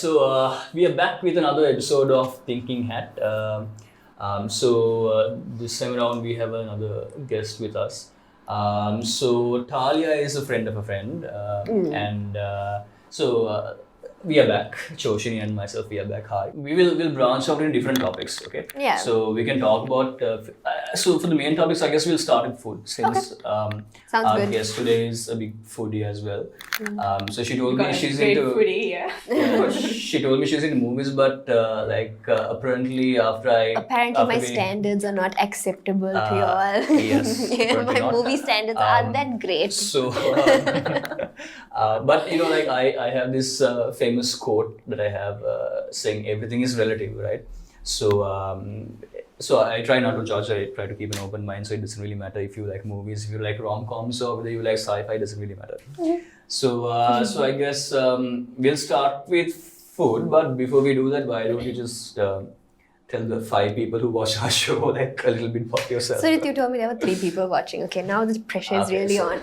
we are back with another episode of Thinking Hat. This time around we have another guest with us. Talia is a friend of a friend, we are back. Choshini and myself, we are back. Hi. We'll branch out in different topics, okay? Yeah. So we can talk about. So for the main topics, I guess we'll start with food since Sounds our good. guest today is a big foodie as well. So she told me she's great into. foodie, yeah. She told me she's into movies, but apparently Apparently, my standards are not acceptable to you all. Yes, Yeah, apparently my not. movie standards aren't that great. So, but you know, like I have this famous quote that I have saying everything is relative, right? So I try not to judge. I try to keep an open mind. So it doesn't really matter if you like movies, if you like rom-coms, or whether you like sci-fi. It doesn't really matter. So I guess we'll start with food. But before we do that, why don't you just tell the 5 people who watch our show like a little bit about yourself? So you told me there were 3 people watching. Okay, now the pressure is Okay, really so- on.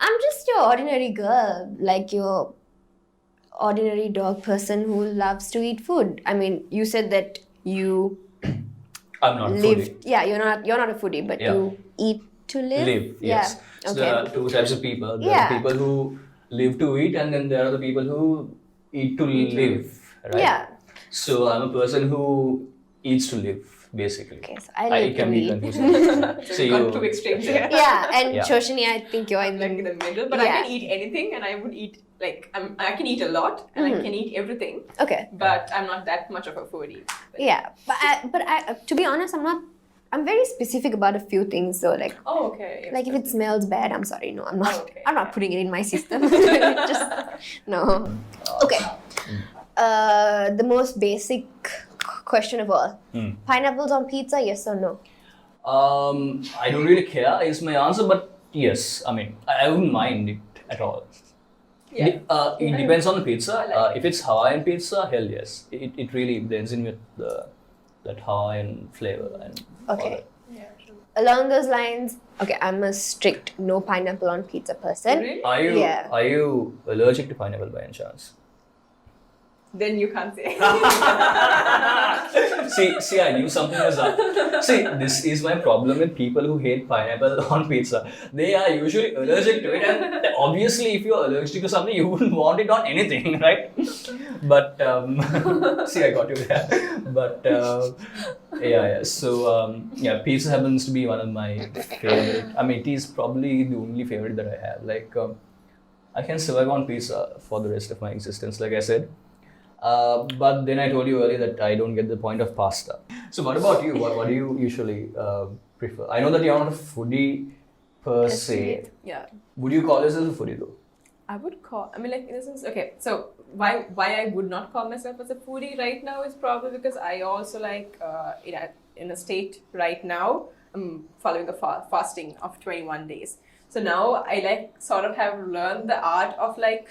I'm just your ordinary girl, like your ordinary dog person who loves to eat food. I mean, you said that you I'm not a live. foodie. Yeah, you're not a foodie, but Yeah. you eat to live. Live, yes. Yeah. So Okay. there are 2 types of people. There Yeah. are people who live to eat, and then there are the people who eat to live, right? Yeah. So I'm a person who eats to live, basically. Okay, so I live It can to be eat. confusing. So we've got 2 extremes here. Yeah, and Yeah. Choshini, I think you're in Like in the. the middle, but Yeah. I can eat anything, and I would eat like I can eat a lot, and I can eat everything, Okay. but I'm not that much of a foodie. Yeah, but I to be honest, I'm very specific about a few things though. Oh, okay. Like if it smells bad, I'm sorry. No, I'm not. Okay. I'm not putting it in my system. Just no. Okay. The most basic question of all: pineapples on pizza, yes or no? I don't really care is my answer, but yes, I mean, I wouldn't mind it at all. Yeah. It depends on the pizza. I like If it's Hawaiian pizza, hell yes. It really blends in with that Hawaiian flavor and all Okay. that. Yeah, true. Along those lines, okay, I'm a strict no pineapple on pizza person. Really? Yeah. Are you allergic to pineapple by any chance? Then you can't say. See, I knew something was up. See, this is my problem with people who hate pineapple on pizza. They are usually allergic to it, and obviously, if you're allergic to something, you wouldn't want it on anything, right? But see, I got you there. But yeah. So pizza happens to be one of my favorite. I mean, it is probably the only favorite that I have. Like, I can survive on pizza for the rest of my existence, like I said. But then I told you earlier that I don't get the point of pasta. So what about you? What do you usually prefer? I know that you're not a foodie per se. Yeah. Would you call yourself a foodie though? I would call. I mean, like in a sense. Okay, so why I would not call myself as a foodie right now is probably because I also like in a state right now. I'm following a fasting of 21 days. So now I like sort of have learned the art of like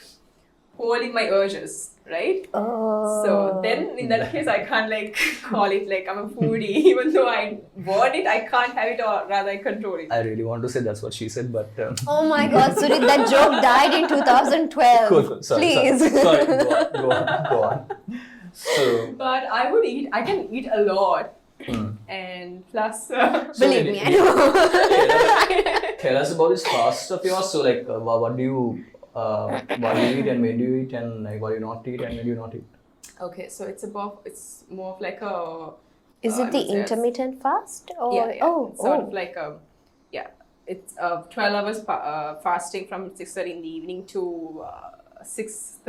holding my urges, right? Oh. So then in that case I can't like call it like I'm a foodie, even though I want it, I can't have it, or rather I control it. I really want to say that's what she said, but Oh my God, Suri, that joke died in 2012. cool. Sorry, Please. sorry. Go on. So But I can eat a lot. And plus Believe me, I know. tell us about this fast of yours. So like, what do you eat and when do you eat, and like what do you not eat and when do you not eat? okay, so it's more of like a Is I it the would say intermittent fast? Or yeah. Oh, It's sort of like it's 12 hours fasting from 6:30 in the evening to 6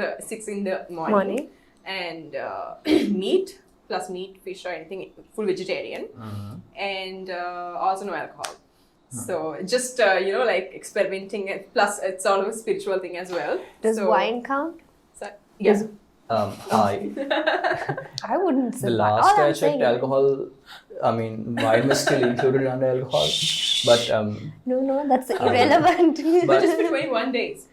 in the morning. And meat plus meat, fish or anything, full vegetarian, and also no alcohol. So just like experimenting, and plus it's sort of a spiritual thing as well. Does so, wine count? So, yeah. I I wouldn't say the wine. last All I I'm checked, saying- alcohol. I mean, wine was still included under alcohol, but No, that's irrelevant. But- just for 21 days.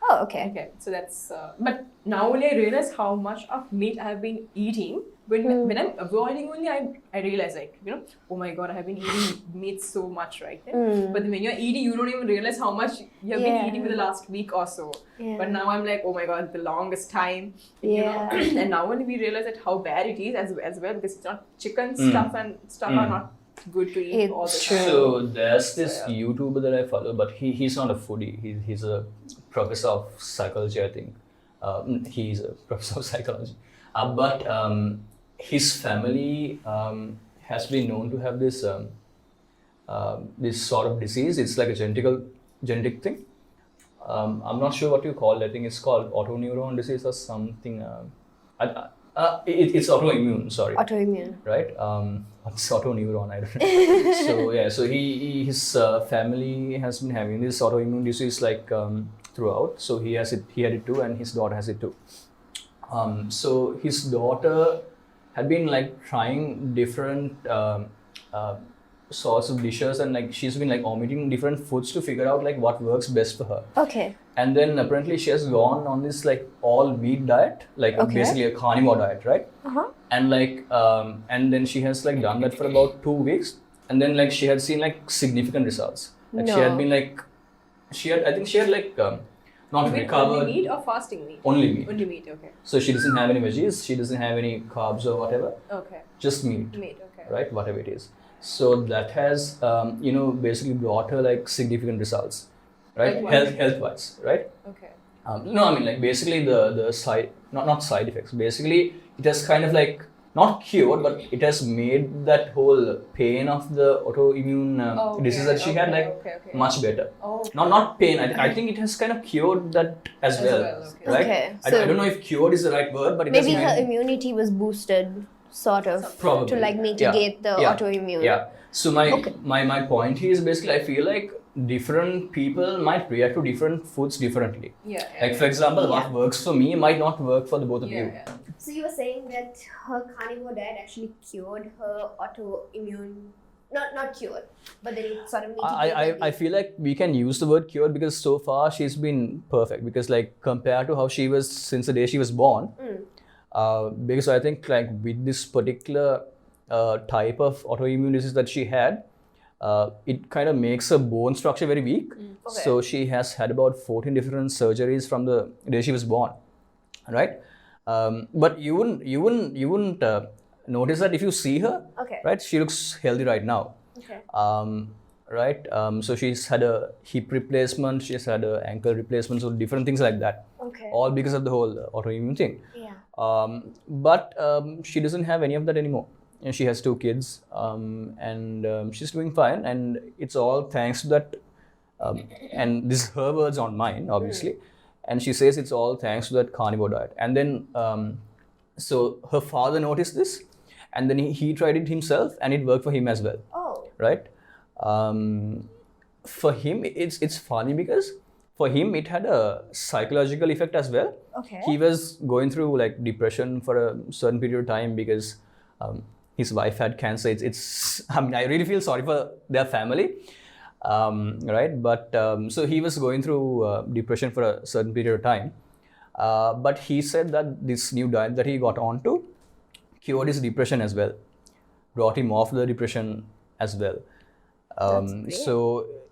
Oh, okay. Okay, so that's. But now only I realize how much of meat I've been eating when I'm avoiding only, I realize like, you know, oh my god, I have been eating meat so much, right? But then when you're eating, you don't even realize how much you have been eating for the last week or so. But now I'm like, oh my god, the longest time, you know. And now only we realize that how bad it is as well, because it's not chicken stuff and stuff are not good to eat all the time. So there's this YouTuber that I follow, but he's not a foodie. He's a professor of psychology, I think. He's a professor of psychology. But his family has been known to have this this sort of disease. It's like a genetic thing. I'm not sure what you call it. I think it's called autoneuron disease or something. It's autoimmune. Sorry. Autoimmune. Right. What's autoneuron? I don't know. So yeah. So his family has been having this autoimmune disease like throughout. So he had it too, and his daughter has it too. So his daughter had been like trying different sorts of dishes, and like she's been like omitting different foods to figure out like what works best for her. Okay. And then apparently she has gone on this like all meat diet, like basically a carnivore diet, right? And like and then she has like done that for about 2 weeks, and then like she had seen like significant results. Like she had been like I think she had like not recovered. Only meat or fasting meat? Only meat. Only meat, okay. So she doesn't have any veggies, she doesn't have any carbs or whatever. Okay. Just meat. Meat, okay. Right, whatever it is. So that has, you know, basically brought her like significant results, right? Like Health-wise, right? Okay. No, I mean like basically the side, not side effects. Basically, it has kind of like not cured, but it has made that whole pain of the autoimmune disease that she had like much better. Not pain. I think it has kind of cured that as well, right? Okay. I don't know if cured is the right word, but it maybe has her immunity was boosted, sort of, probably to like mitigate the autoimmune. Yeah. So my point here is basically I feel like different people might react to different foods differently. Like for example, what works for me might not work for the both of you. So you were saying that her carnivore diet actually cured her autoimmune, not cured, but then it sort of mitigated. I feel like we can use the word cured because so far she's been perfect, because like compared to how she was since the day she was born, because I think like with this particular type of autoimmune disease that she had, it kind of makes her bone structure very weak. So she has had about 14 different surgeries from the day she was born, right? But you wouldn't notice that if you see her, right? She looks healthy right now, right? So she's had a hip replacement, she's had an ankle replacement, so different things like that, all because of the whole autoimmune thing. But she doesn't have any of that anymore. And she has 2 kids, and she's doing fine, and it's all thanks to that. And this is her words, on mine, obviously. And she says it's all thanks to that carnivore diet. And then, so her father noticed this, and then he tried it himself, and it worked for him as well. Right? For him, it's funny because for him it had a psychological effect as well. He was going through like depression for a certain period of time because his wife had cancer. It's I mean, I really feel sorry for their family, right? But so he was going through depression for a certain period of time. But he said that this new diet that he got onto cured his depression as well, brought him off the depression as well.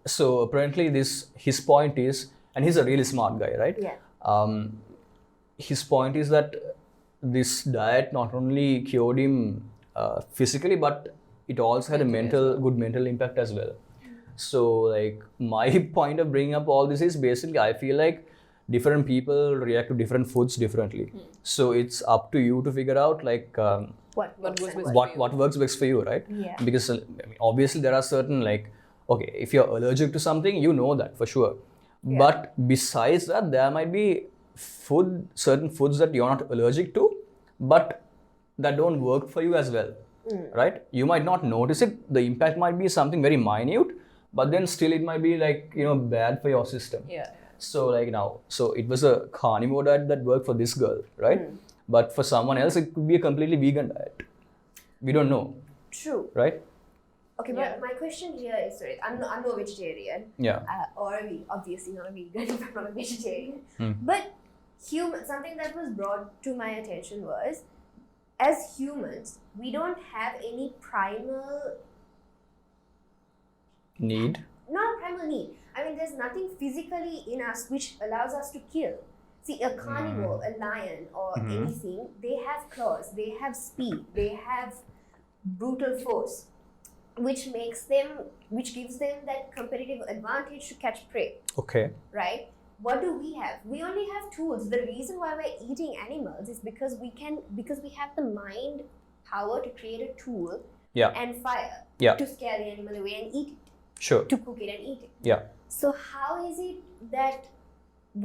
So apparently his point is, and he's a really smart guy, right? His point is that this diet not only cured him physically, but it also had a good mental impact as well. So like my point of bringing up all this is basically I feel like different people react to different foods differently. So it's up to you to figure out like what works best for you, right? Because I mean, obviously there are certain like, okay, if you're allergic to something, you know that for sure. But besides that, there might be certain foods that you're not allergic to, but that don't work for you as well, right? You might not notice it. The impact might be something very minute, but then still it might be like, you know, bad for your system. So like now, so it was a carnivore diet that worked for this girl, right? But for someone else, it could be a completely vegan diet. We don't know. True. Right? Okay, but my question here is, sorry, I'm no vegetarian. Or obviously not a vegan if I'm not a vegetarian. But something that was brought to my attention was, as humans, we don't have any primal, Need. not primal need. I mean, there's nothing physically in us which allows us to kill. See, a carnivore, a lion, or anything, they have claws, they have speed, they have brutal force, which gives them that competitive advantage to catch prey, Okay. right? What do we have? We only have tools. The reason why we're eating animals is because we have the mind power to create a tool Yeah. and fire Yeah. to scare the animal away and eat it, Sure. to cook it and eat it. Yeah. So how is it that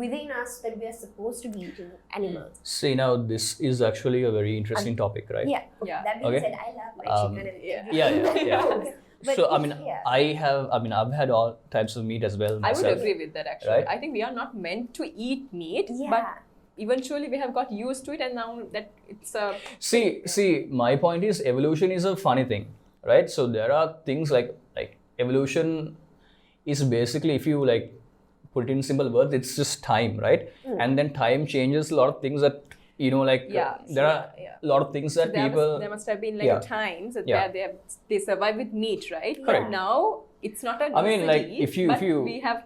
within us that we are supposed to be eating animals? See, now this is actually a very interesting topic, right? Yeah. Yeah. That being Okay. said, I love my chicken and yeah. everything. Yeah. But So yeah. I've had all types of meat as well I myself. would agree with that actually. Right? I think we are not meant to eat meat, Yeah. but eventually we have got used to it, and now that it's a See, my point is evolution is a funny thing, right? So there are things like evolution is basically, if you like put it in simple words, it's just time, right? And then time changes a lot of things that there are a lot of things that there must have been like Yeah. times that Yeah. where they survive with meat, right? Correct. But now it's not a I mean, like, necessity, if you- but if you- we have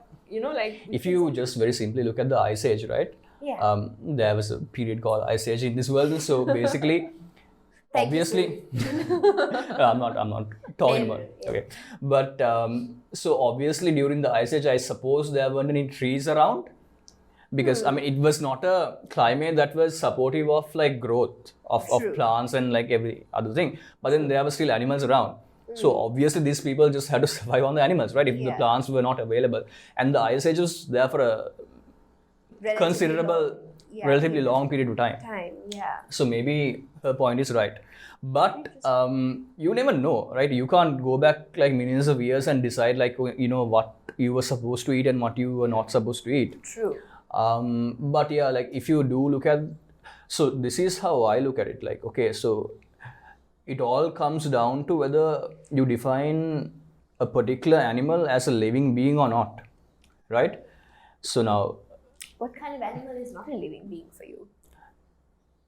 if you just very simply look at the Ice Age, right? Yeah. There was a period called Ice Age in this world. So basically, obviously, I'm not talking about it. Okay, but so obviously during the Ice Age, I suppose there weren't any trees around, because I mean it was not a climate that was supportive of like growth of plants and like every other thing. But then there were still animals around. So obviously these people just had to survive on the animals, right? If the plants were not available, and the Ice Age was there for a considerable, relatively long period of time. Yeah. So maybe her point is right. But you never know, right? You can't go back like millions of years and decide like, what you were supposed to eat and what you were not supposed to eat. True. But yeah, like if you do look at, so this is how I look at it. Like, okay, so it all comes down to whether you define a particular animal as a living being or not, right? So now, What kind of animal is not a living being for you?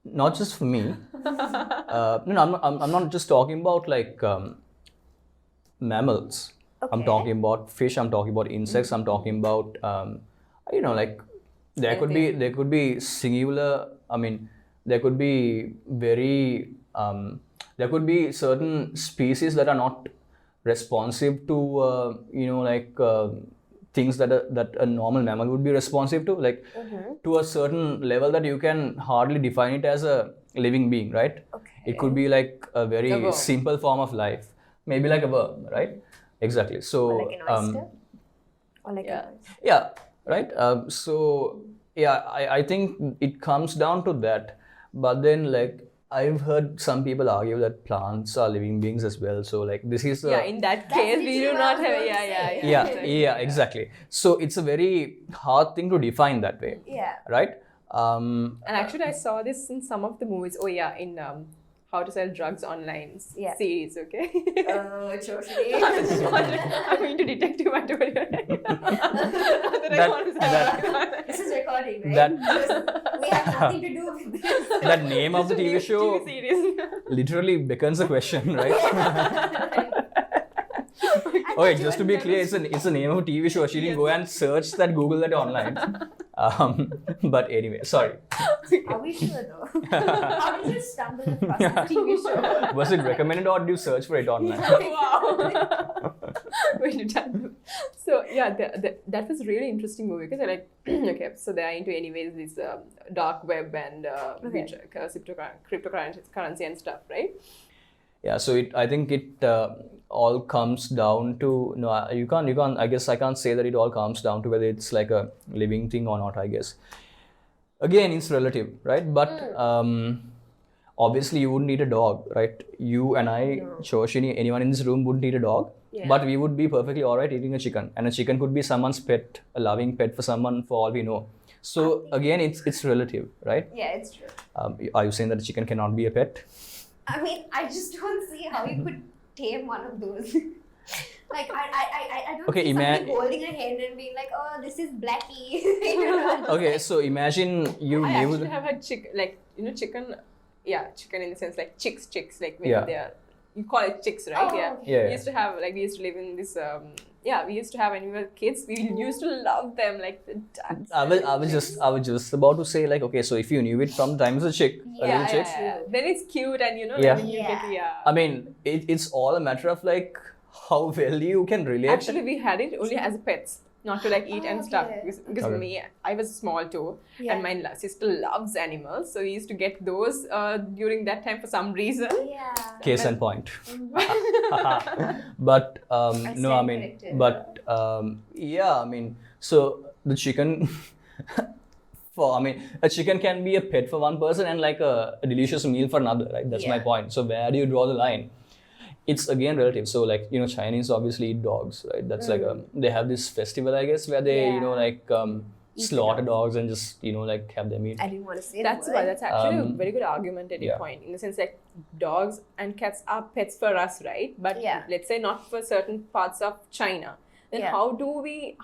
not just for me. No, I'm not just talking about like mammals. I'm Okay. talking about fish. I'm talking about insects. I'm talking about like there could be singular. I mean, there could be there could be certain species that are not responsive to things that a normal mammal would be responsive to, like to a certain level that you can hardly define it as a living being, right? Okay. It could be like a very A worm. simple form of life, maybe like a worm, right? Exactly. So Or like an oyster? Or like yeah. an oyster? yeah, right. So yeah, I think it comes down to that. But then like I've heard some people argue that plants are living beings as well. So like this is In that case we do literally not what I have was going to say. yeah, exactly. So it's a very hard thing to define that way, Yeah. right? And actually, I saw this in some of the movies. Oh yeah, in How to Sell Drugs Online Yeah. series. Okay. Oh, totally. I'm into detective. I told you. This is recording, right? That- Because we have nothing to do with this. That name of the TV show TV series. literally becomes a question, right? Okay, just to be clear, it's the name of a TV show. She didn't go and search that, Google that online. But anyway, sorry. Are we sure though? How did you stumble across this TV show? Was it recommended or did you search for it online? Wow. Wait to tell them. So yeah, that was a really interesting movie because I like okay, so they are into anyways this dark web and which cryptocurrency and stuff, right? Yeah, so I think it all comes down to you can't. I guess I can't say that it all comes down to whether it's like a living thing or not. I guess again it's relative, right? But obviously you wouldn't eat a dog, right? You and I, Shoshini, anyone in this room wouldn't eat a dog, but we would be perfectly alright eating a chicken, and a chicken could be someone's pet, a loving pet for someone, for all we know. So again, it's relative, right? Yeah, it's true. Are you saying that a chicken cannot be a pet? I mean, I just don't see how you could tame one of those. Like, I don't Okay, see somebody holding a hen and being like, oh, this is Blackie. You know, Okay, so imagine you I live. actually have had chicken, like chicken chicken in the sense like chicks, like when Yeah. they're, you call it chicks, right? Oh, Yeah. okay. Yeah. We used to have, like, we used to live in this, we used to have, when we were kids, we used to love them, like the ducks. I was just about to say, like, okay, so if you knew it from time as a chick, a little chick, Then it's cute, and you know, Yeah. like, when you get, I mean, it's all a matter of like how well you can relate. Actually, we had it only as pets, not to like eat and stuff. Okay. Because Okay. me, I was small too, Yeah. and my sister loves animals, so we used to get those during that time for some reason. Yeah. Case in point. But no, I stand mean, corrected. but yeah, I mean, so the chicken. A chicken can be a pet for one person and like a delicious meal for another, right? That's my Yeah. point. So where do you draw the line? It's again relative. So like, you know, Chinese obviously eat dogs, right? That's like they have this festival, I guess, where they, you know, Yeah. like slaughter dogs and just, you know, like have them eat. I didn't want to say That's that why word. that's actually a Um, very good argumentative yeah. point, in the sense like dogs and cats are pets for us, right? But Yeah. let's say not for certain parts of China. Then Yeah. how do we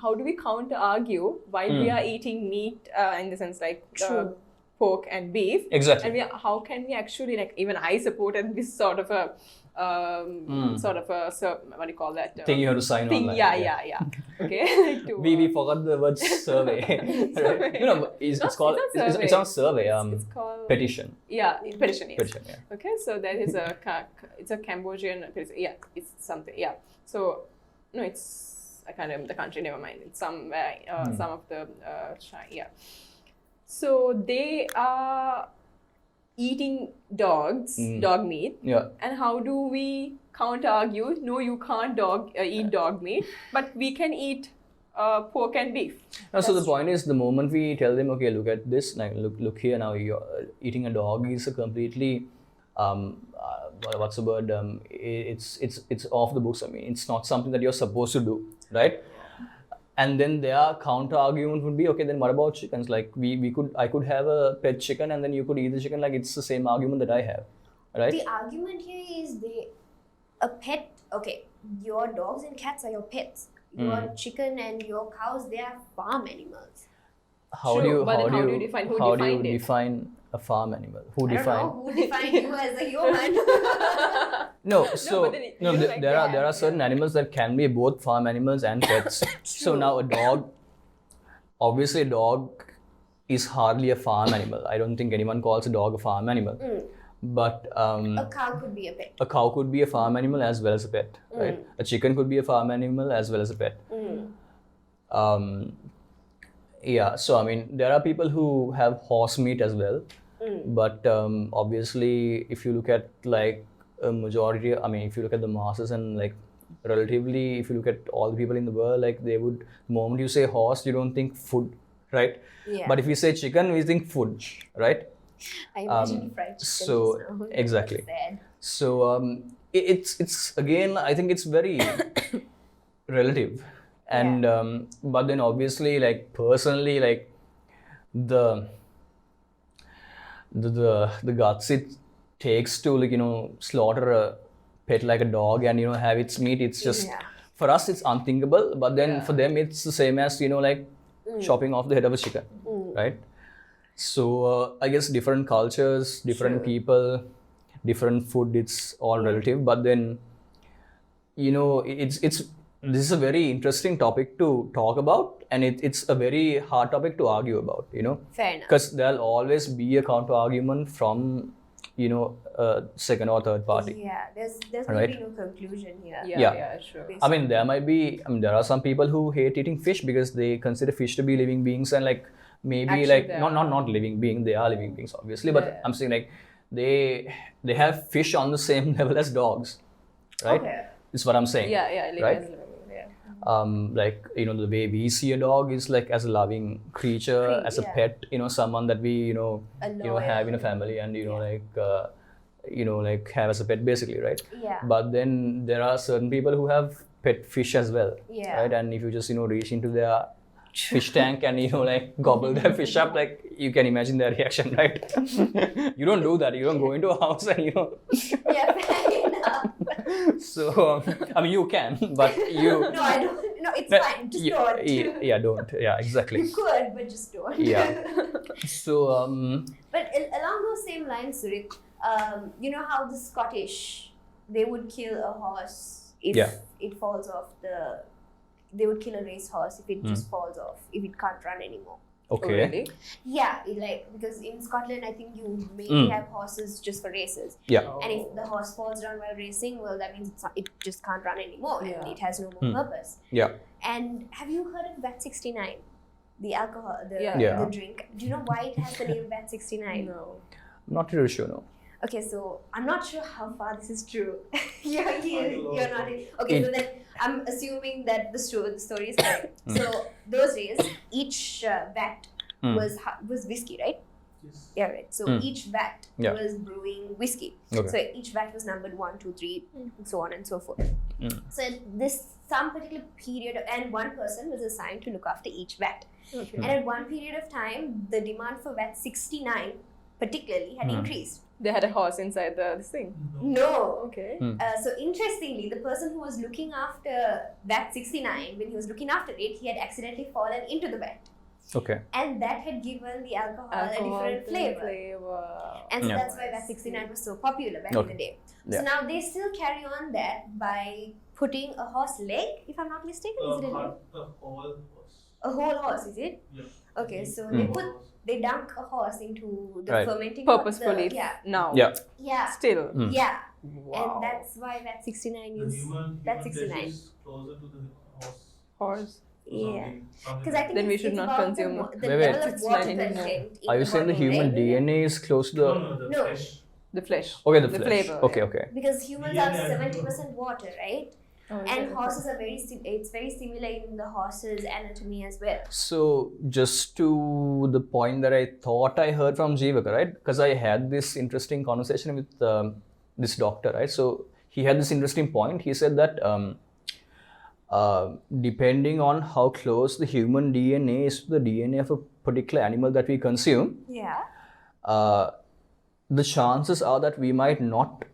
counter argue while we are eating meat, in the sense like True. pork and beef? Exactly. And how can we actually, like, even I supported this sort of a what do you call that? Thing you have to sign thing, online. yeah. Okay. Like to, We forgot the word survey. Right? You know, it's called it's not survey. it's called Petition. petition. Yes. Petition. Yeah. Okay, so that is it's a Cambodian petition. Yeah, it's something. Yeah. So no, I can't remember the country. Never mind. It's somewhere. Some of the China. Yeah. So they are eating dog meat. Yeah. And how do we counter argue? No, you can't eat dog meat, but we can eat pork and beef. No, so the point is, the moment we tell them, okay, look at this, like look here now, you're eating a dog is a completely what's the word? It's off the books. I mean, it's not something that you're supposed to do, right? And then their counter argument would be, okay, then what about chickens? Like I could have a pet chicken and then you could eat the chicken. Like it's the same argument that I have, right? The argument here is a pet. Okay, your dogs and cats are your pets. Your chicken and your cows, they are farm animals. How True, do but then how do you you define- who how do defined you it? define a farm animal? Who I don't define? know who defined you as a human. No, so but then no, you there, like there are that, there are certain animals that can be both farm animals and pets. So now a dog, obviously a dog is hardly a farm animal. I don't think anyone calls a dog a farm animal. But A cow could be a pet. a cow could be a farm animal as well as a pet, right? A chicken could be a farm animal as well as a pet. Yeah, so I mean, there are people who have horse meat as well, but obviously, if you look at like a majority, I mean, if you look at the masses and like relatively, if you look at all the people in the world, like they would, the moment you say horse, you don't think food, right? Yeah. But if you say chicken, we think food, right? I imagine fried chicken. so, just now. exactly. Sad. So it's again, I think it's very relative, and but then obviously, like personally, like the guts it takes to, like, you know, slaughter a pet like a dog and, you know, have its meat, it's just for us it's unthinkable, but then for them it's the same as, you know, like chopping off the head of a chicken, right? So I guess different cultures, different people, different food, it's all relative. But then, you know, this is a very interesting topic to talk about, and it's a very hard topic to argue about, you know, Fair enough. because there'll always be a counter argument from, you know, a second or third party. Yeah, there's Right. maybe no conclusion here. Yeah. Sure. I mean, there are some people who hate eating fish because they consider fish to be living beings, and like maybe Actually, like they not living being, they are living beings obviously, but I'm saying like they have fish on the same level as dogs, right? Okay. Is what I'm saying. Right? Like, you know, the way we see a dog is like as a loving creature, as a pet, you know, someone that we, you know, have in a family, and, you know, like have as a pet basically, right? Yeah. But then there are certain people who have pet fish as well, Yeah. right? And if you just, you know, reach into their fish tank and, you know, like gobble their fish up, like you can imagine their reaction, right? You don't do that. You don't go into a house and, you know. Yeah, fair enough. So I mean, you can, but you. No, I don't. No, it's fine. Just don't. Yeah, don't. Yeah, exactly. You could, but just don't. Yeah. So But along those same lines, Surit, You know how the Scottish, they would kill a horse if it falls off the. They would kill a racehorse if it just falls off, if it can't run anymore. Okay. Oh, really? Yeah, because in Scotland, I think you mainly have horses just for races. Yeah. Oh. And if the horse falls down while racing, well, that means it just can't run anymore and it has no more purpose. Yeah. And have you heard of VAT 69? The alcohol, Yeah. the drink. Do you know why it has the name VAT 69? No. Not really sure, no. Okay, so I'm not sure how far this is true. you're not in. Okay, so then I'm assuming that the story is correct. So those days, each vat was whiskey, right? Yes. Yeah, right. So each vat was brewing whiskey. Okay. So each vat was numbered 1, 2, 3, and so on and so forth. So some particular period, and one person was assigned to look after each vat. Okay. And at one period of time, the demand for VAT 69 particularly had increased. They had a horse inside this thing. No. Okay. So interestingly, the person who was looking after VAT 69, when he was looking after it, he had accidentally fallen into the vat. Okay. And that had given the alcohol a different flavor. And so that's why VAT 69 was so popular back in the day. So now they still carry on that by putting a horse leg, if I'm not mistaken. Is it a leg? A whole horse. A whole horse, is it? Yeah. Okay, so they dunk a horse into the Right. fermenting Purposefully. now. Yeah. Yeah. Still. Yeah. Wow. And that's why VAT 69 The is human VAT flesh 69. is closer to the horse. Horse. Yeah. Something Because I think Then we it's should not about consume. the Wait. level of water 69 anymore. content. in Are you saying the body, human right? DNA is close to the... the No. flesh. The flesh. Okay, the flesh. flavor. Okay, okay. Because humans DNA are and 70% water, right? Oh, And okay. horses are it's very similar in the horse's anatomy as well. So just to the point that I thought I heard from Jeevaka, right? Because I had this interesting conversation with this doctor, right? So he had this interesting point. He said that depending on how close the human DNA is to the DNA of a particular animal that we consume, Yeah. the chances are that we might not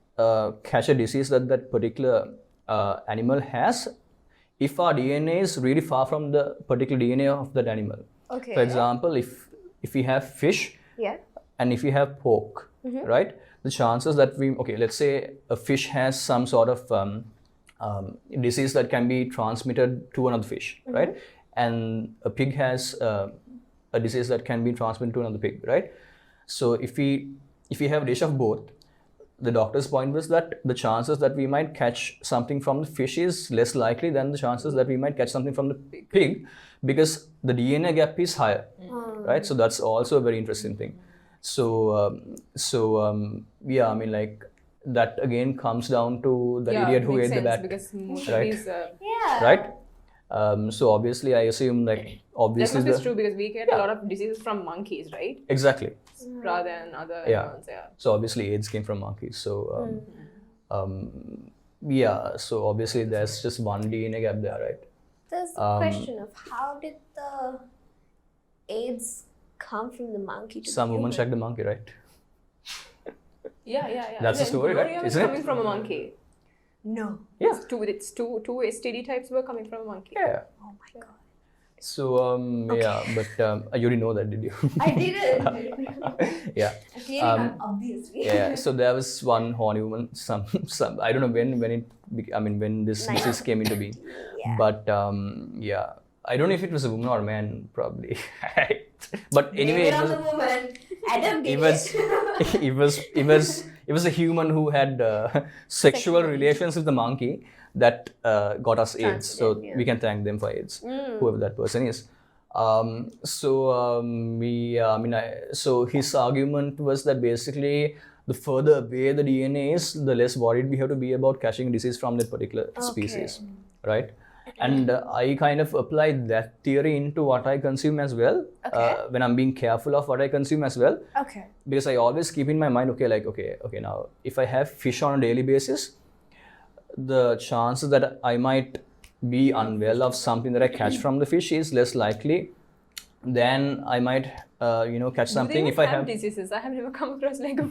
catch a disease that particular animal has if our DNA is really far from the particular DNA of that animal. Okay. For example, if we have fish Yeah. and if we have pork, right? The chances that let's say a fish has some sort of disease that can be transmitted to another fish, right? And a pig has a disease that can be transmitted to another pig, right? So if we have a dish of both, the doctor's point was that the chances that we might catch something from the fish is less likely than the chances that we might catch something from the pig, because the DNA gap is higher, right? So that's also a very interesting thing. So yeah, I mean, like, that again comes down to the idiot who ate the bat, because most right? of these Yeah. right? So obviously, I assume, like, obviously that must be true because we get a lot of diseases from monkeys, right? exactly. Rather than other Yeah. animals. Yeah. So obviously, AIDS came from monkeys. So yeah. So obviously, there's just one DNA gap there, right? There's the question of how did the AIDS come from the monkey to Some the woman human? checked the monkey, right? Yeah. That's the story, right? Gonorrhea was Isn't it? coming from a monkey. No. Yeah. Two STD types were coming from a monkey. Yeah. Oh my god. So yeah, but you didn't know that, did you? I didn't. Yeah. Clearly not, obviously. Yeah. So there was one horny woman. Some I don't know when this disease came into being. Yeah. But yeah, I don't know if it was a woman or a man, probably. But anyway, Blame it on the woman. Adam did it was a human who had sexual relations with the monkey that got us AIDS. So Transmitted, yeah. we can thank them for AIDS, whoever that person is. So his argument was that basically the further away the DNA is, the less worried we have to be about catching disease from that particular species, right? And I kind of applied that theory into what I consume as well, when I'm being careful of what I consume as well. Okay. Because I always keep in my mind, okay, now if I have fish on a daily basis, the chances that I might be unwell of something that I catch from the fish is less likely than I might, catch something if I have diseases. I have never come across like a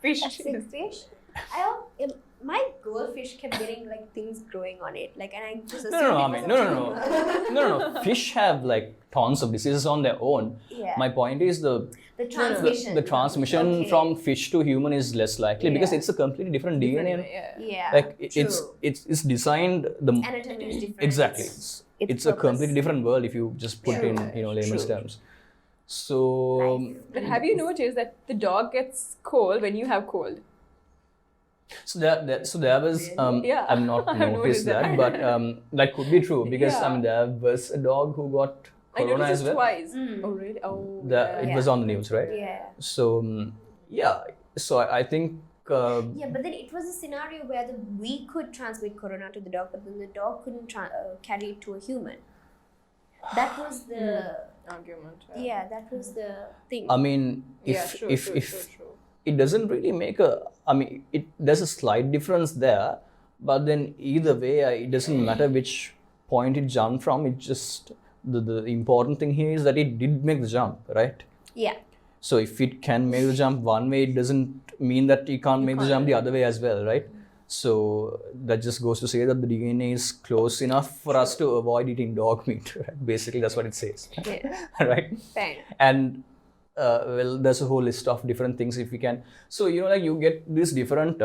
fish. Acidic fish? my goldfish kept getting like things growing on it, like, and I just No, assumed no, I it mean, was a no. tumor. No. Fish have like tons of diseases on their own. Yeah. My point is The transmission. the transmission Okay. from fish to human is less likely because Yeah. it's a completely different DNA. Yeah. Yeah. Like true. it's designed the Anatomy is different. exactly. It's It's a purpose. completely different world if you just put True. in layman's True. terms. So Life. But have you noticed that the dog gets cold when you have cold? so there was Yeah. I've not I've noticed noticed that, that. but that could be true because I Yeah. mean there was a dog who got I corona noticed as it well. twice. Mm. Oh really? Oh. It was on the news, right? Yeah. So yeah, so I think Yeah, but then it was a scenario where we could transmit corona to the dog, but then the dog couldn't carry it to a human. That was the Argument. yeah, that was the thing. I mean Yeah, if true, if true, if true, true. it doesn't really make a I mean there's a slight difference there, but then either way it doesn't matter which point it jumped from. It just the important thing here is that it did make the jump, right? Yeah. So if it can make the jump one way, it doesn't mean that it can't make the jump the other way as well, right? So that just goes to say that the DNA is close enough for us to avoid eating dog meat, right? Basically that's what it says. Yeah. Right? Fine. And well, there's a whole list of different things if we can. So like you get these different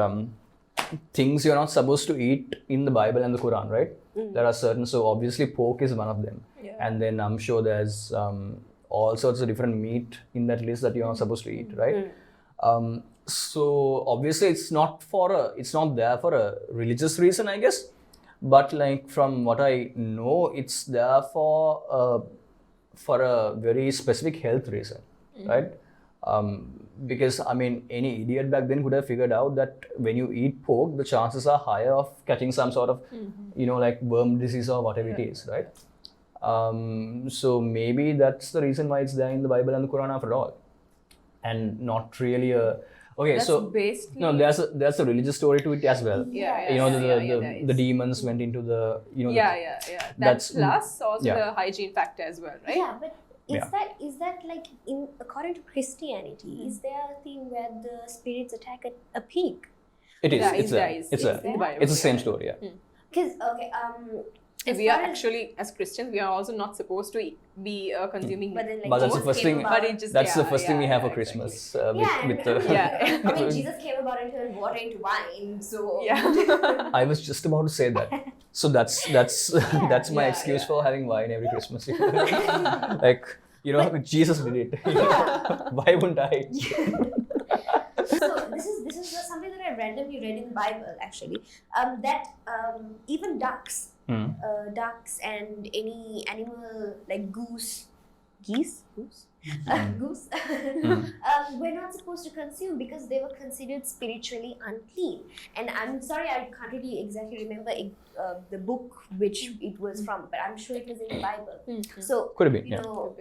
things you're not supposed to eat in the Bible and the Quran, right? There are certain. So obviously pork is one of them, Yeah. and then I'm sure there's all sorts of different meat in that list that you're not supposed to eat, right? So obviously it's not there for a religious reason, I guess. But like from what I know, it's there for a very specific health reason, right? Because I mean, any idiot back then could have figured out that when you eat pork, the chances are higher of catching some sort of, like worm disease or whatever it is, right? So maybe that's the reason why it's there in the Bible and the Quran after all, and not really a. Okay, That's so basically. no, there's a religious story to it as well. Yeah. The demons went into the Yeah. That's- Plus also yeah. the hygiene factor as well, right? Yeah, but Yeah. is that like according to Christianity, is there a thing where the spirits attack a pig? It is. Yeah, It's there. it's It's there. there. In the Bible, It's the same yeah. story. Yeah. Because as We are far as- actually, as Christians, we are also not supposed to be consuming. but then like But that's the Jesus first came thing- about- But it just That's the yeah, first thing we yeah, have for yeah, Christmas yeah, with and, the. Yeah. I mean, Jesus came about and turned water into wine, so Yeah. I was just about to say that. So that's that's my Yeah, excuse yeah. for having wine every Christmas. Like Jesus did it. Why wouldn't I? So this is something that I randomly read in the Bible actually. That even ducks and any animal like goose, we're not supposed to consume because they were considered spiritually unclean. And I'm sorry, I can't really exactly remember the book which it was from, but I'm sure it was in the Bible. So Could have been. you Yeah. know,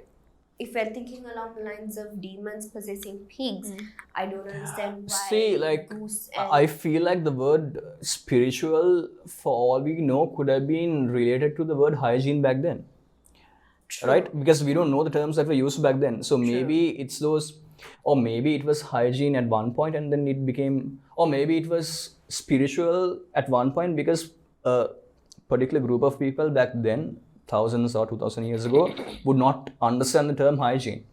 if we're thinking along the lines of demons possessing pigs, I don't understand why See, like, goose and I feel like the word spiritual, for all we know, could have been related to the word hygiene back then. Right? Because we don't know the terms that were used back then. So maybe it's those, or maybe it was hygiene at one point and then it became, or maybe it was spiritual at one point because a particular group of people back then, thousands or 2000 years ago, would not understand the term hygiene.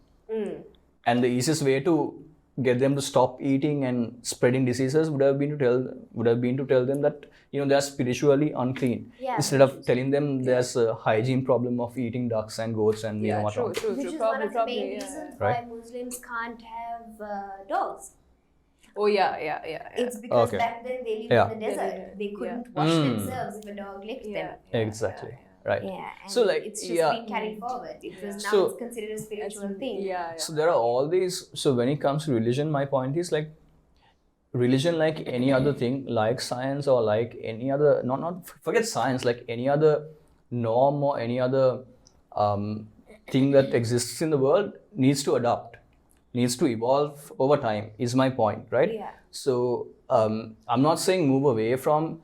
And the easiest way to get them to stop eating and spreading diseases would have been to tell them that they're spiritually unclean, Yeah. instead of telling them there's a hygiene problem of eating ducks and goats and Yeah, whatnot. true. which is Probably, one of the main yeah. reasons Right. why Muslims can't have dogs. Oh yeah. It's because Okay. back then they lived Yeah. in the desert. Yeah. They couldn't wash themselves if a dog licked them. Exactly. Right. Yeah, and So, like, it's just yeah. been carried forward. It was now So- it's considered a spiritual thing. Yeah. So there are all these. So when it comes to religion, my point is like religion, like any other thing, like science or like any other, not forget science, like any other norm or any other thing that exists in the world needs to adapt, needs to evolve over time. Is my point, right? Yeah. So I'm not saying move away from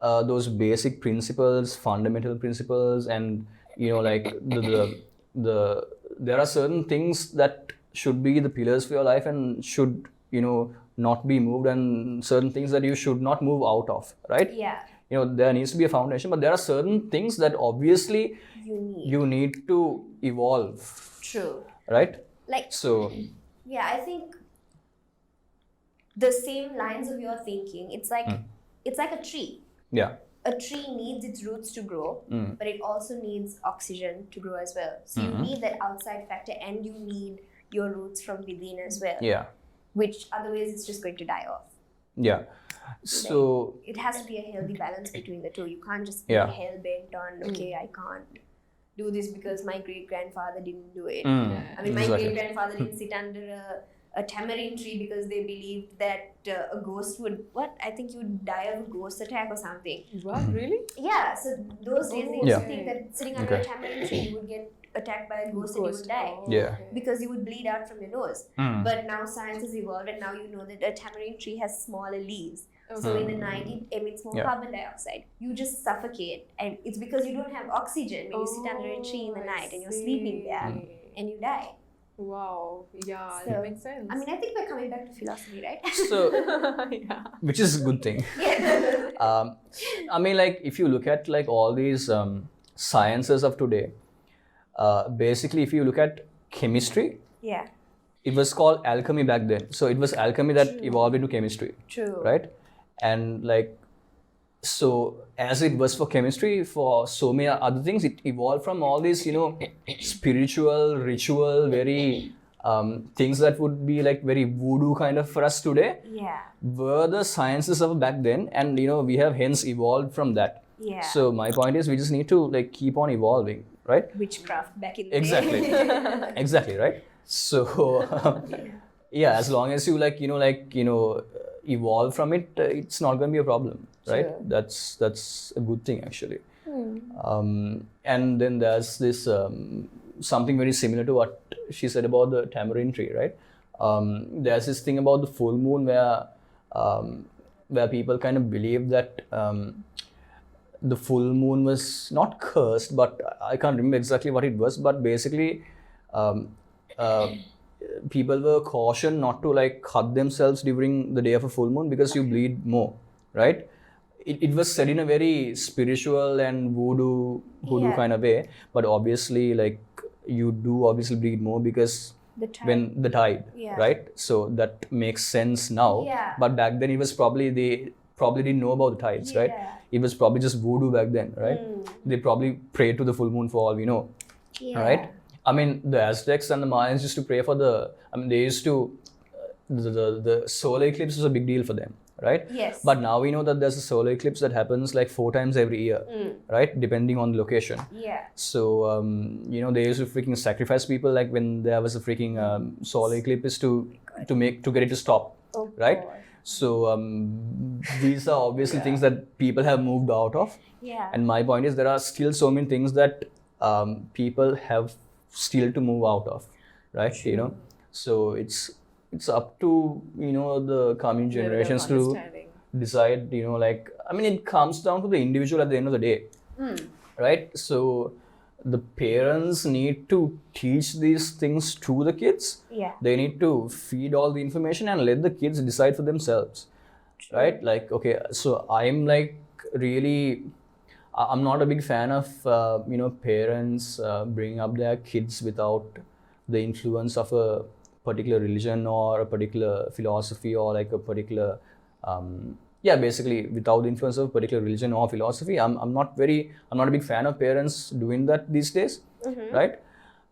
those basic principles, fundamental principles, and like there are certain things that should be the pillars for your life and should not be moved, and certain things that you should not move out of, right? Yeah. There needs to be a foundation, but there are certain things that obviously you need to evolve, True. right? Like, So yeah, I think the same lines of your thinking, it's like a tree. yeah. A tree needs its roots to grow, but it also needs oxygen to grow as well. So you need that outside factor, and you need your roots from within as well. Yeah. Which otherwise it's just going to die off. Yeah. So It has to be a healthy balance between the two. You can't just be Yeah. hell bent on, okay, I can't do this because my great grandfather didn't do it. I mean, my Exactly. great grandfather didn't sit under a tamarind tree because they believed that a ghost would, I think you would die of a ghost attack or something. What, really? Yeah, so those days they used Yeah. to think that sitting under a Okay. tamarind tree you would get attacked by a ghost and you would die. Yeah. Because you would bleed out from your nose. But now science has evolved, and now you know that a tamarind tree has smaller leaves. So in the night it emits more Yeah. carbon dioxide. You just suffocate, and it's because you don't have oxygen when you sit under a tree in the I night and you're sleeping there, and you die. Wow. Yeah, So, that makes sense. I mean, I think we're coming back to philosophy, right? so yeah. which is a good thing. Yeah. I mean, like, if you look at like all these sciences of today, basically, if you look at chemistry, Yeah. it was called alchemy back then. So it was alchemy that evolved into chemistry, True. right? And like, so as it was for chemistry, for so many other things, it evolved from all these, spiritual, ritual, very things that would be like very voodoo kind of for us today, Yeah. were the sciences of back then, and we have hence evolved from that. Yeah. So my point is, we just need to like keep on evolving, right? Witchcraft back in the Exactly. day. Exactly, right? So yeah, as long as you evolve from it, it's not going to be a problem, right? Sure. That's a good thing actually. And then there's this something very similar to what she said about the tamarind tree, right? There's this thing about the full moon where people kind of believe that the full moon was not cursed, but I can't remember exactly what it was, but basically people were cautioned not to like cut themselves during the day of a full moon because you bleed more, right? It was said in a very spiritual and voodoo Yeah. kind of way, but obviously like you do obviously bleed more because The tide. when the tide, Yeah. right? So that makes sense now. Yeah. But back then it was probably they probably didn't know about the tides, right? Yeah. It was probably just voodoo back then, right? They probably prayed to the full moon for all we know, Yeah. right? I mean, the Aztecs and the Mayans used to pray for they used to, the solar eclipse was a big deal for them, right? Yes. But now we know that there's a solar eclipse that happens like 4 times every year, right? Depending on the location. Yeah. So, they used to freaking sacrifice people like when there was a freaking solar eclipse to get it to stop, Oh, right? God. So, these are obviously things that people have moved out of. Yeah. And my point is there are still so many things that people have still to move out of, right? So it's up to the coming generations to decide. It comes down to the individual at the end of the day, right? So the parents need to teach these things to the kids. Yeah. They need to feed all the information and let the kids decide for themselves, right? Like, okay, so I'm like really, I'm not a big fan of parents bringing up their kids without the influence of a particular religion or a particular philosophy or like a particular basically without the influence of a particular religion or philosophy. I'm not a big fan of parents doing that these days, right?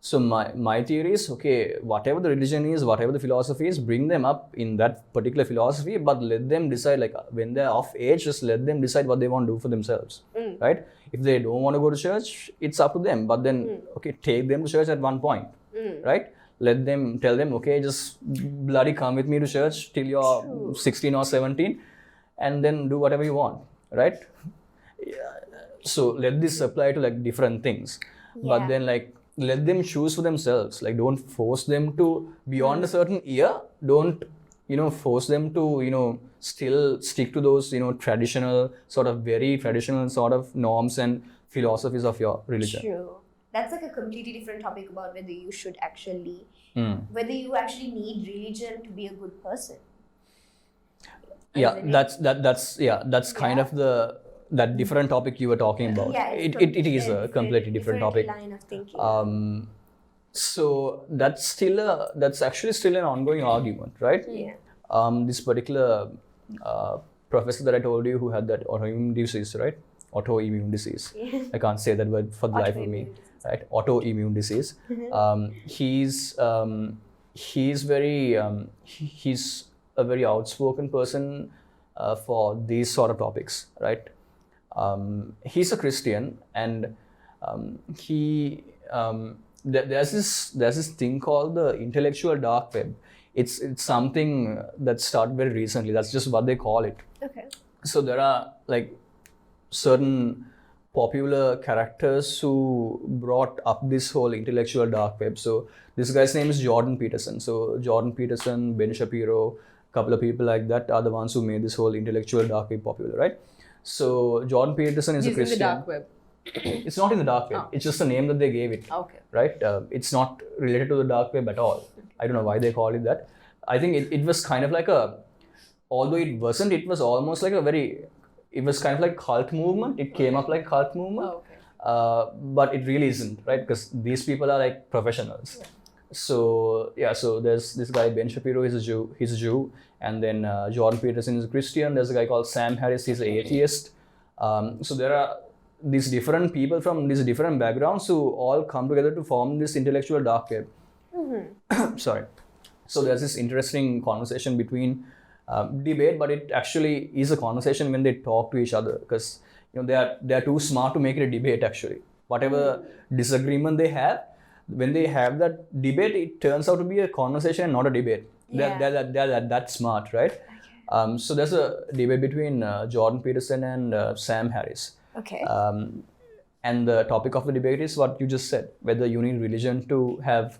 So my theory is, okay, whatever the religion is, whatever the philosophy is, bring them up in that particular philosophy, but let them decide, like when they're of age, just let them decide what they want to do for themselves, right? If they don't want to go to church, it's up to them, but then, okay, take them to church at one point, right? Tell them, okay, just bloody come with me to church till you're 16 or 17 and then do whatever you want, right? So let this apply to like different things, but then like let them choose for themselves. Like don't force them to beyond a certain year. Don't force them to still stick to those traditional very traditional sort of norms and philosophies of your religion. True. That's like a completely different topic about whether you should actually, whether you actually need religion to be a good person. Yeah, isn't it? that's kind Yeah. of that different topic you were talking about. Yeah, It is a completely different topic. line of thinking. So that's actually still an ongoing argument, right? Yeah. This particular professor that I told you who had that autoimmune disease, right? Autoimmune disease. Yeah. I can't say that word for the life of me. Autoimmune disease. Right? Autoimmune disease. He's very he's a very outspoken person for these sort of topics, right? He's a Christian, and there's this thing called the intellectual dark web. It's something that started very recently. That's just what they call it. Okay. So there are like certain popular characters who brought up this whole intellectual dark web. So this guy's name is Jordan Peterson. So Jordan Peterson, Ben Shapiro, a couple of people like that are the ones who made this whole intellectual dark web popular, right? So Jordan Peterson is a He's in Christian. the dark web. It's not in the dark web. Oh. It's just the name that they gave it, Okay. right? It's not related to the dark web at all. I don't know why they call it that. I think it was kind of like although it wasn't, it was almost like it was kind of like cult movement. It came up like cult movement. Oh, okay. But it really isn't, right? Because these people are like professionals. Yeah. So there's this guy Ben Shapiro. He's a Jew, and then Jordan Peterson is a Christian. There's a guy called Sam Harris. He's an atheist. So there are these different people from these different backgrounds who all come together to form this intellectual dark web. Sorry. So there's this interesting conversation between debate, but it actually is a conversation when they talk to each other, because they are too smart to make it a debate. Actually, whatever disagreement they have, when they have that debate, it turns out to be a conversation and not a debate. Yeah. They're that smart, right? So there's a debate between Jordan Peterson and Sam Harris. Okay. And the topic of the debate is what you just said, whether you need religion to have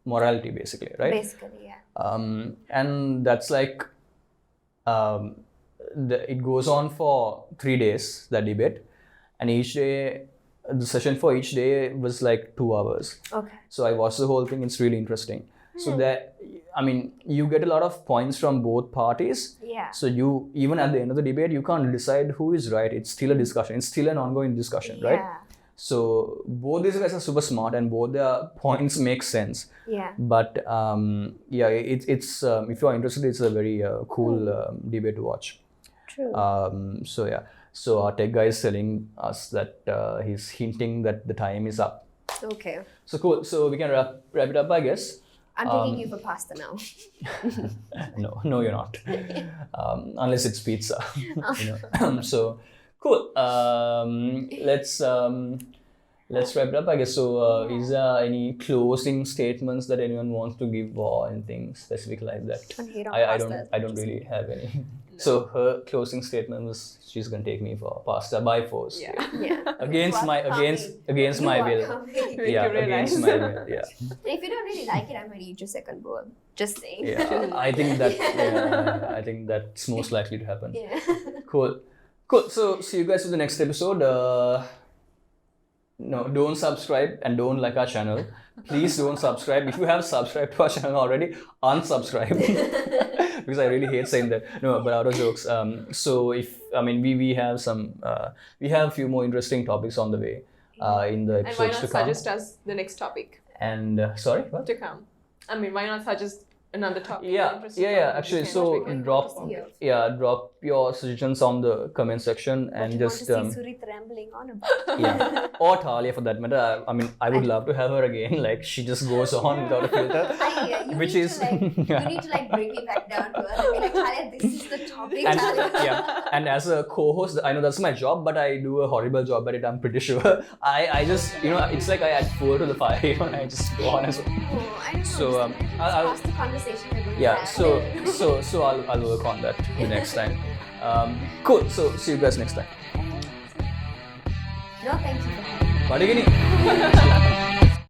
morality, basically, right? Basically, yeah. And that's like, it goes on for 3 days, that debate. And each day, the session for each day was like 2 hours. Okay. So I watched the whole thing. It's really interesting. So you get a lot of points from both parties. Yeah. So you, even at the end of the debate, you can't decide who is right. It's still a discussion. It's still an ongoing discussion, right? Yeah. So both these guys are super smart and both their points make sense. Yeah. But it's if you are interested, it's a very cool debate to watch. True. So our tech guy is telling us that he's hinting that the time is up. Okay. So cool. So we can wrap it up, I guess. I'm taking you for pasta now. No, you're not. Unless it's pizza. So cool. Let's wrap it up, I guess. So is there any closing statements that anyone wants to give or anything specific like that? I don't really have any. No. So her closing statement was she's gonna take me for pasta by force. Yeah. Yeah. Against my will. Yeah, against my will. Yeah. If you don't really like it, I might eat your second bowl. Just saying. Yeah, I think that's most likely to happen. Yeah. Cool. So see you guys for the next episode. No, don't subscribe and don't like our channel. Please don't subscribe. If you have subscribed to our channel already, unsubscribe. Because I really hate saying that. No, but out of jokes. So we have we have a few more interesting topics on the way in the And why episodes not to come. suggest us the next topic And sorry, what? to come? I mean, why not suggest another topic? Yeah. Actually, so drop Yeah. drop your suggestions on the comment section and just want to see Surit rambling on about. yeah, or Talia for that matter. I would love to have her again. Like she just goes on without a filter, You which need is to, you need to bring me back down to earth and be like, Talia, this is the topic. and Talia. and as a co-host, I know that's my job, but I do a horrible job at it. I'm pretty sure. I just it's like I add fuel to the fire and I just go on as well. Oh, I don't know. So, Just I'll- pass the conversation we're going to Yeah, have. so I'll work on that the next time. Cool. So see you guys next time. No, thank you for having me. Bye.